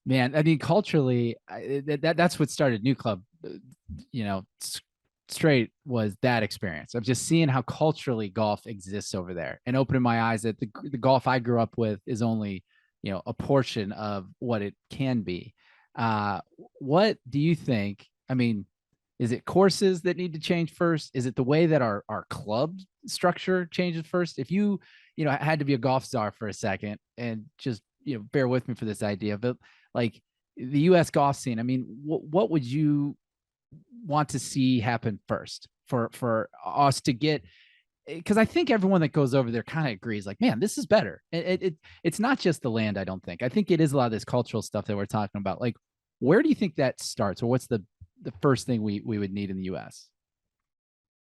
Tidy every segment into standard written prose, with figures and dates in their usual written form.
Man, I mean, culturally, that's what started NewClub. You know, straight was that experience of just seeing how culturally golf exists over there and opening my eyes that the golf I grew up with is only, a portion of what it can be. Uh, what do you think? I mean, is it courses that need to change first? Is it the way that our club structure changes first? If you had to be a golf star for a second and just, bear with me for this idea, but like the US golf scene, I mean, what would you want to see happen first for us to get, because I think everyone that goes over there kind of agrees, like, man, this is better. It's not just the land. I think it is a lot of this cultural stuff that we're talking about. Like, where do you think that starts, or what's the first thing we would need in the US?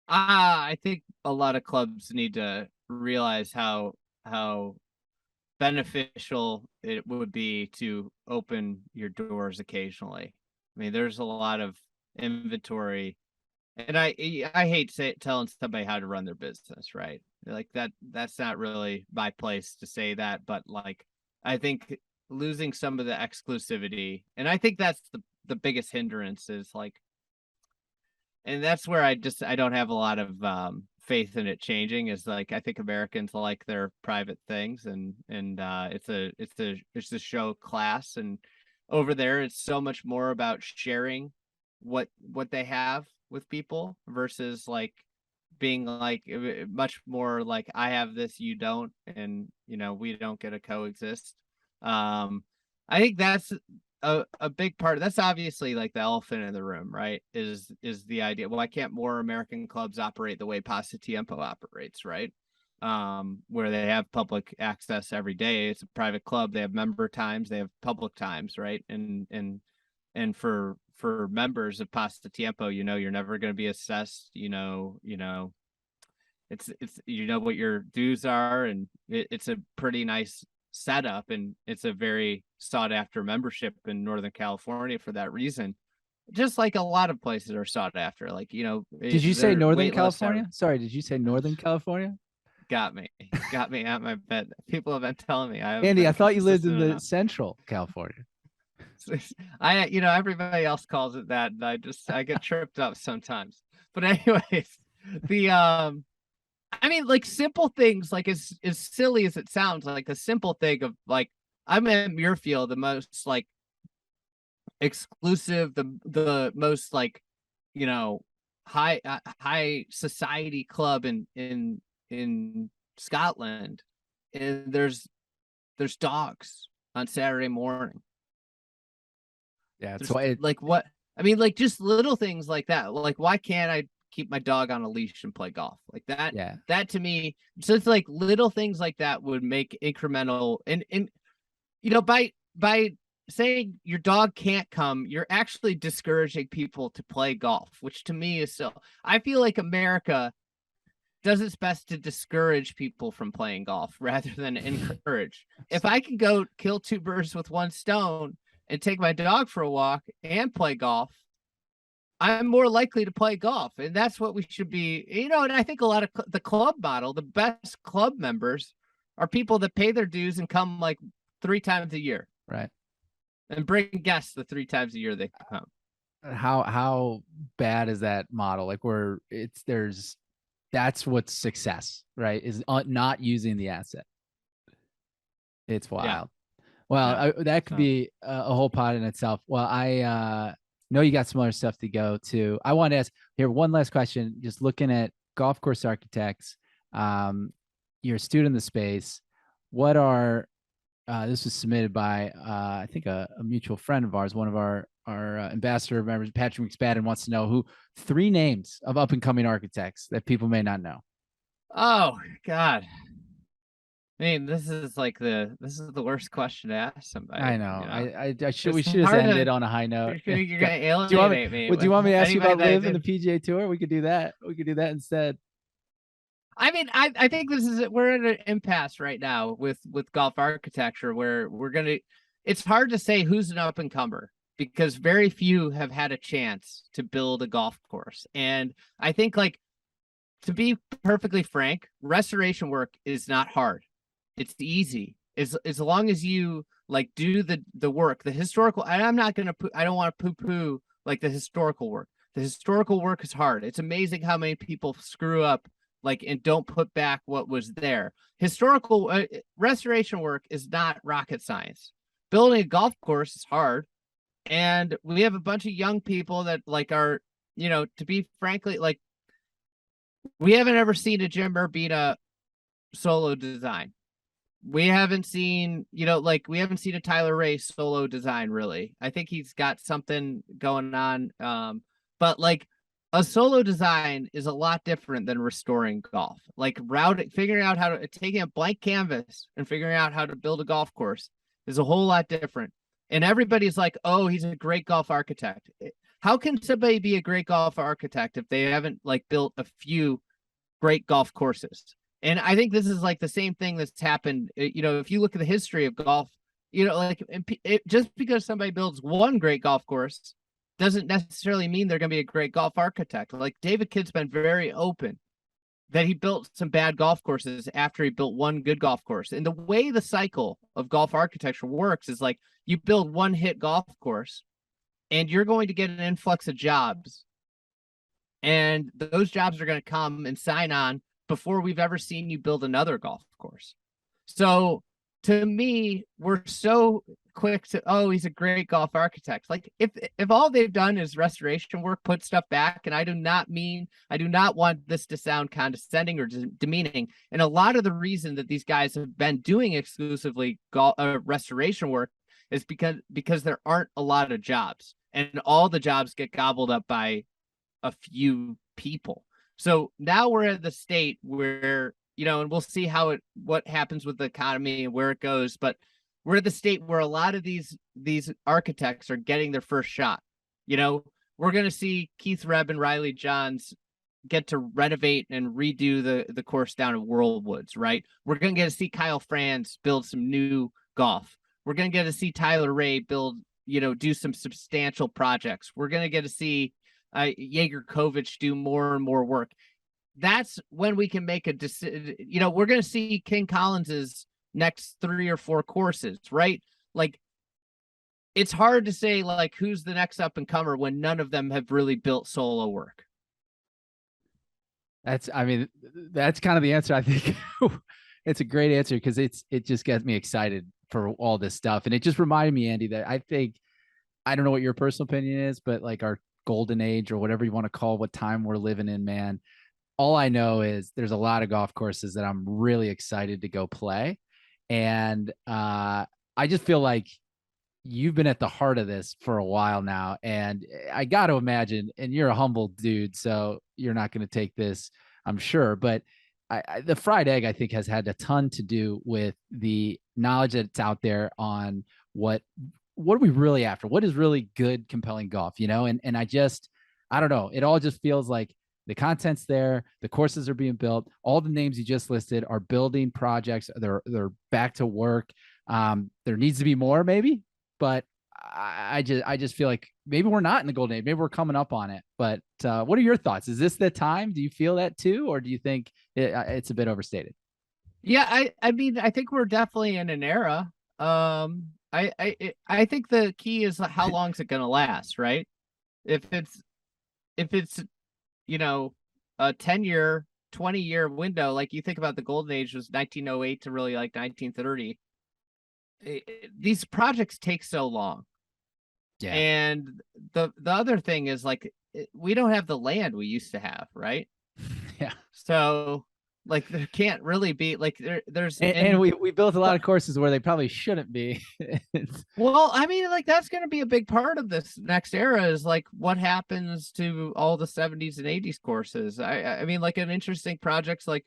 I think a lot of clubs need to realize how beneficial it would be to open your doors occasionally. I mean, there's a lot of inventory, and I hate telling somebody how to run their business, right? Like that's not really my place to say that, but like I think losing some of the exclusivity, and I think that's the biggest hindrance is like, and that's where I don't have a lot of faith in it changing. Is like I think Americans like their private things, and it's a show class, and over there it's so much more about sharing what they have with people versus like being like much more like I have this, you don't, and we don't get to coexist. I think that's a big part. That's obviously like the elephant in the room, right? Is the idea, why can't more American clubs operate the way Pasatiempo operates, right? Where they have public access every day. It's a private club. They have member times, they have public times, right? And for members of Pasatiempo, you're never going to be assessed. It's what your dues are, and it's a pretty nice setup, and it's a very sought after membership in Northern California for that reason. Just like a lot of places are sought after, like Did you say their Northern wait lists are. California? Sorry, did you say Northern California? Got me at my bed. People have been telling me I haven't Andy, I been thought you lived in consistent the enough. Central California. Everybody else calls it that, and I get tripped up sometimes. But anyways, the I mean, like simple things, like as silly as it sounds, like a simple thing of like I'm at Muirfield, the most like exclusive, the most like high society club in Scotland, and there's dogs on Saturday morning. Yeah, it's There's why like what I mean, like just little things like that. Like why can't I keep my dog on a leash and play golf like that? yeah. That to me, so it's like little things like that would make incremental, and by saying your dog can't come, you're actually discouraging people to play golf, which to me is so. I feel like America does its best to discourage people from playing golf rather than encourage. If I can go kill two birds with one stone and take my dog for a walk and play golf, I'm more likely to play golf. And that's what we should be, and I think a lot of the club model, the best club members are people that pay their dues and come like 3 times a year. Right. And bring guests the 3 times a year they come. How bad is that model? Like that's what's success, right? Is not using the asset. It's wild. Yeah. Well, Yeah. that could be a whole pod in itself. Well, I know you got some other stuff to go to. I want to ask here one last question. Just looking at golf course architects, you're a student in the space. What are this was submitted by I think a mutual friend of ours, one of our ambassador members, Patrick McSpadden, wants to know who 3 names of up and coming architects that people may not know. Oh God. I mean, this is the worst question to ask somebody. I know. I should we It's should have hard ended to. on a high note. You're gonna Do you want alienate me? me Would you with want me to ask you anybody about that I Liv and the did. PGA Tour? We could do that. We could do that instead. I mean, I think we're in an impasse right now with golf architecture where it's hard to say who's an up and comer because very few have had a chance to build a golf course. And I think, like, to be perfectly frank, restoration work is not hard. It's easy. as long as you like do the work, the historical. And I'm not gonna I don't want to poo poo like the historical work. The historical work is hard. It's amazing how many people screw up like and don't put back what was there. Historical restoration work is not rocket science. Building a golf course is hard, and we have a bunch of young people that like are, to be frankly, like we haven't ever seen a Jim Urbina solo design. We haven't seen, we haven't seen a Tyler Ray solo design really. I think he's got something going on. But like a solo design is a lot different than restoring golf. Like figuring out how to taking a blank canvas and figuring out how to build a golf course is a whole lot different. And everybody's like, oh, he's a great golf architect. How can somebody be a great golf architect if they haven't like built a few great golf courses? And I think this is like the same thing that's happened. If you look at the history of golf, just because somebody builds one great golf course doesn't necessarily mean they're going to be a great golf architect. Like David Kidd's been very open that he built some bad golf courses after he built one good golf course. And the way the cycle of golf architecture works is like you build one hit golf course and you're going to get an influx of jobs. And those jobs are going to come and sign on before we've ever seen you build another golf course. So to me, we're so quick to, oh, he's a great golf architect. Like if all they've done is restoration work, put stuff back, and I do not want this to sound condescending or demeaning. And a lot of the reason that these guys have been doing exclusively restoration work is because there aren't a lot of jobs, and all the jobs get gobbled up by a few people. So now we're at the state where, and we'll see what happens with the economy and where it goes, but we're at the state where a lot of these architects are getting their first shot. We're going to see Keith Rebb and Riley Johns get to renovate and redo the course down at Whirlwoods, right? We're going to get to see Kyle Franz build some new golf. We're going to get to see Tyler Ray build, do some substantial projects. We're going to get to see Jaeger Kovich do more and more work. That's when we can make a decision. We're going to see King Collins's next 3 or 4 courses, right? Like, it's hard to say like who's the next up and comer when none of them have really built solo work. That's kind of the answer. I think it's a great answer because it just gets me excited for all this stuff. And it just reminded me, Andy, that I don't know what your personal opinion is, but like our golden age or whatever you want to call what time we're living in, man, all I know is there's a lot of golf courses that I'm really excited to go play. And I just feel like you've been at the heart of this for a while now. And I got to imagine, and you're a humble dude, so you're not going to take this, I'm sure. But the fried egg, I think, has had a ton to do with the knowledge that's out there on what are we really after? What is really good, compelling golf, And I don't know. It all just feels like the content's there. The courses are being built. All the names you just listed are building projects. They're back to work. There needs to be more, maybe, but I just feel like maybe we're not in the golden age. Maybe we're coming up on it. But what are your thoughts? Is this the time? Do you feel that too, or do you think it's a bit overstated? Yeah, I mean, I think we're definitely in an era. I think the key is how long is it going to last, right? If it's a 10-year, 20-year window, like you think about the golden age was 1908 to really like 1930. These projects take so long. Yeah. And the other thing is like we don't have the land we used to have, right? Yeah. So like there can't really be like there's and we built a lot of courses where they probably shouldn't be. Well, I mean, like that's going to be a big part of this next era is like what happens to all the 70s and 80s courses. I mean, like an interesting projects like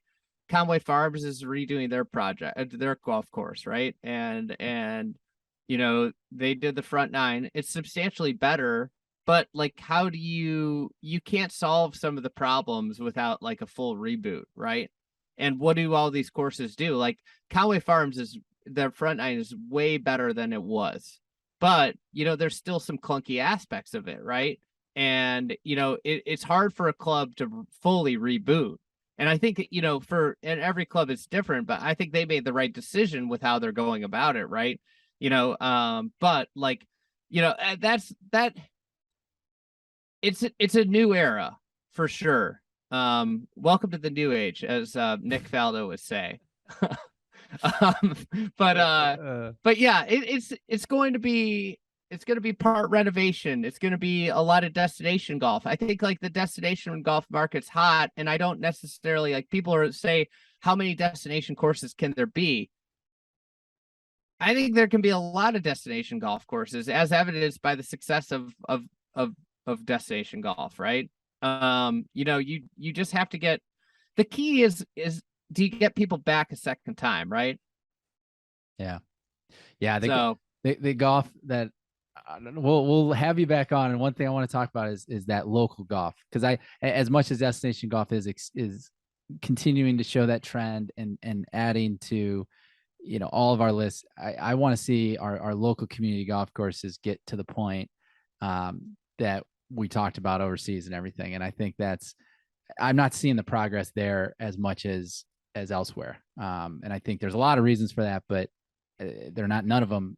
Conway Farms is redoing their golf course, right? And they did the front 9. It's substantially better, but like how do you can't solve some of the problems without like a full reboot, right? And what do all these courses do? Like Conway Farms their front 9 is way better than it was, but there's still some clunky aspects of it, right? And it's hard for a club to fully reboot. And I think, and every club is different, but I think they made the right decision with how they're going about it, right? But like, that's that it's a new era for sure. Welcome to the new age, as Nick Faldo would say. um, but yeah, it's going to be part renovation. It's going to be a lot of destination golf. I think like the destination golf market's hot, and I don't necessarily like people are say how many destination courses can there be. I think there can be a lot of destination golf courses, as evidenced by the success of destination golf, right? You just have to get the key is do you get people back a second time, right? Yeah. The golf that we'll have you back on. And one thing I want to talk about is that local golf, because as much as destination golf is continuing to show that trend and adding to all of our lists, I want to see our local community golf courses get to the point that we talked about overseas and everything. And I think I'm not seeing the progress there as much as elsewhere. And I think there's a lot of reasons for that, but none of them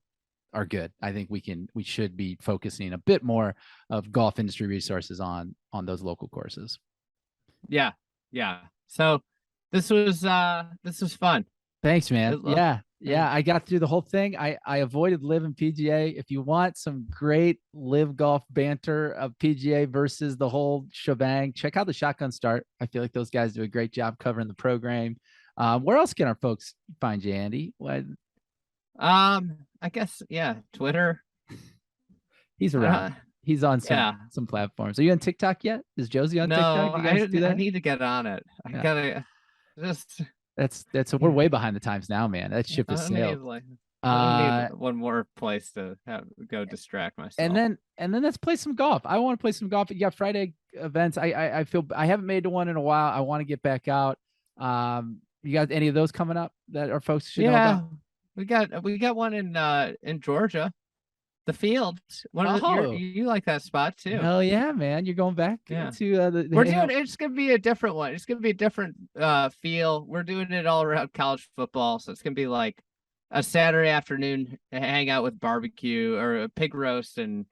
are good. I think we should be focusing a bit more of golf industry resources on those local courses. Yeah. So this was fun. Thanks, man. Yeah. I got through the whole thing. I avoided LIV and PGA. If you want some great LIV golf banter of PGA versus the whole shebang, check out the Shotgun Start. I feel like those guys do a great job covering the program. Where else can our folks find you, Andy? What? I guess, Twitter. He's around. He's on some platforms. Are you on TikTok yet? Is Josie on TikTok? No, I need to get on it. I gotta just. We're way behind the times now, man. That ship has sailed. I need one more place to go distract myself. And then let's play some golf. I want to play some golf. You got Friday events. I feel I haven't made one in a while. I want to get back out. You got any of those coming up that our folks should know about? We got one in Georgia. The Field. You like that spot too. Hell yeah, man. You're going back to we're doing it's gonna be a different one. It's gonna be a different feel. We're doing it all around college football. So it's gonna be like a Saturday afternoon hang out with barbecue or a pig roast, and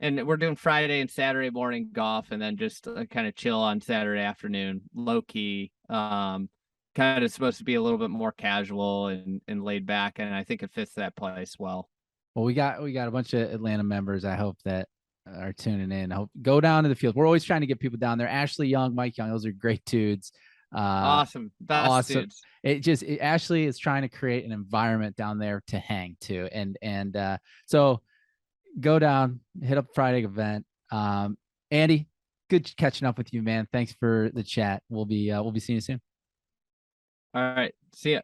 we're doing Friday and Saturday morning golf, and then just kind of chill on Saturday afternoon, low key. Kind of supposed to be a little bit more casual and laid back, and I think it fits that place well. Well, we got a bunch of Atlanta members. I hope that are tuning in. Go down to the Field. We're always trying to get people down there. Ashley Young, Mike Young, those are great dudes. Awesome. Awesome. Dudes. Ashley is trying to create an environment down there to hang to. And so go down, hit up Friday event. Andy, good catching up with you, man. Thanks for the chat. We'll be seeing you soon. All right. See ya.